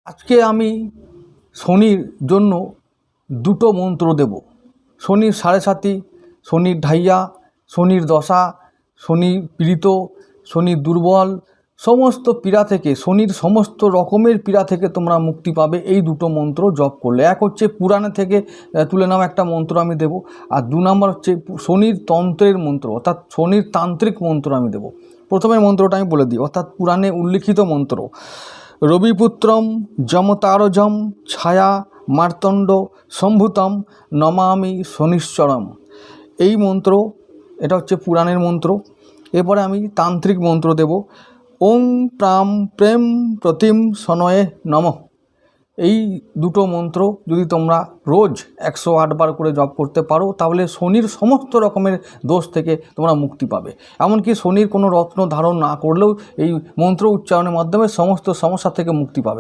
আজকে আমি শনির জন্য দুটো মন্ত্র দেব। শনির সাড়ে সাতি, শনির ঢাইয়া, শনির দশা, শনি পীড়িত, শনি দুর্বল, সমস্ত পীড়া থেকে, শনির সমস্ত রকমের পীড়া থেকে তোমরা মুক্তি পাবে এই দুটো মন্ত্র জপ করলে। এক হচ্ছে পুরাণে থেকে তুলে নেওয়া একটা মন্ত্র আমি দেব, আর 2 নম্বর হচ্ছে শনির তন্ত্রের মন্ত্র, অর্থাৎ শনির তান্ত্রিক মন্ত্র আমি দেব। প্রথমের মন্ত্রটা আমি বলে দিই, অর্থাৎ পুরাণে উল্লিখিত মন্ত্র। রবিপুত্রম যমতারজম ছায়া মার্তণ্ড সম্ভূতম নমামি শনিশ্চরম। এই মন্ত্র, এটা হচ্ছে পুরাণের মন্ত্র। এরপরে আমি তান্ত্রিক মন্ত্র দেব। ওং প্রাম প্রেম প্রতিম শনয়ে নমঃ। এই দুটো মন্ত্র যদি তোমরা রোজ 108 বার করে জপ করতে পারো, তাহলে শনির সমস্ত রকমের দোষ থেকে তোমরা মুক্তি পাবে। এমনকি শনির কোনো রত্ন ধারণ না করলেও এই মন্ত্র উচ্চারণের মাধ্যমে সমস্ত সমস্যা থেকে মুক্তি পাবে।